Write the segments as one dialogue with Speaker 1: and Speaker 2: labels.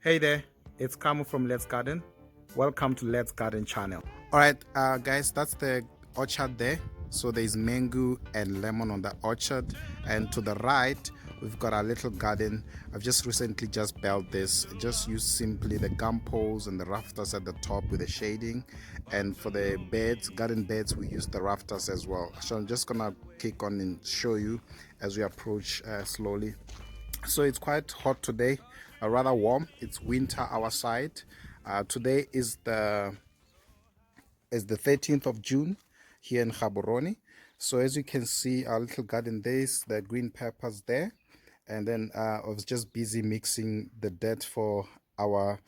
Speaker 1: Hey there, it's Kamu from Let's Garden. Welcome to Let's Garden channel. All right, guys, that's the orchard there. So there's mango and lemon on the orchard, and to the right we've got our little garden. I've just recently built this. Just use simply the gum poles and the rafters at the top with the shading, and for the beds, garden beds, we use the rafters as well. So I'm just gonna kick on and show you as we approach slowly. So it's quite hot today, rather warm. It's winter our side. Today is the 13th of June here in Gaborone. So as you can see, our little garden, there's the green peppers there, and then I was just busy mixing the dirt for our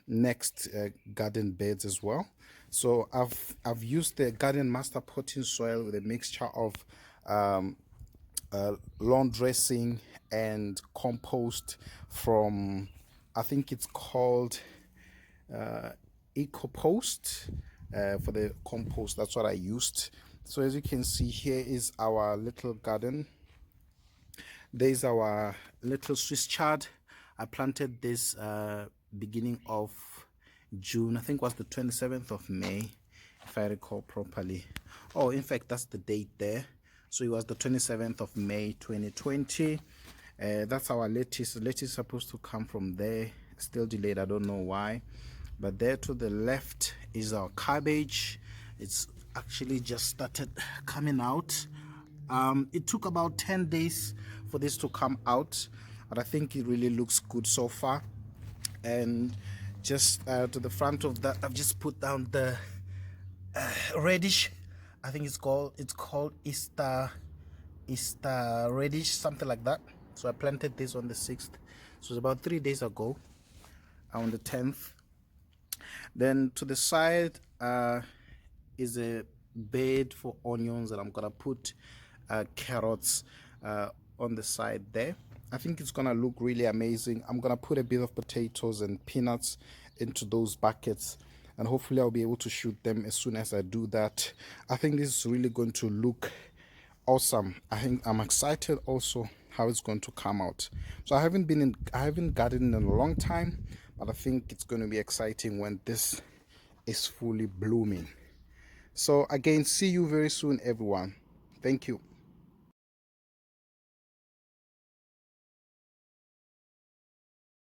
Speaker 1: next garden beds as well. So I've used the Garden Master potting soil with a mixture of lawn dressing and compost from, I think it's called EcoPost for the compost. That's what I used. So as you can see, here is our little garden. There's our little Swiss chard. I planted this beginning of June. I think was the 27th of May, if I recall properly. Oh, in fact, that's the date there. So it was the 27th of May 2020. That's our lettuce. The lettuce is supposed to come from there. Still delayed, I don't know why. But there to the left is our cabbage. It's actually just started coming out. It took about 10 days for this to come out, but I think it really looks good so far. And just to the front of that, I've just put down the radish. I think it's called Easter radish, something like that. So I planted this on the 6th, so it's about 3 days ago, on the 10th. Then to the side is a bed for onions, and I'm gonna put carrots on the side there. I think it's gonna look really amazing. I'm gonna put a bit of potatoes and peanuts into those buckets, and hopefully I'll be able to shoot them as soon as I do that. I think this is really going to look awesome. I think I'm excited also how it's going to come out. So I haven't gardened in a long time, but I think it's going to be exciting when this is fully blooming. So again, see you very soon, everyone. Thank you.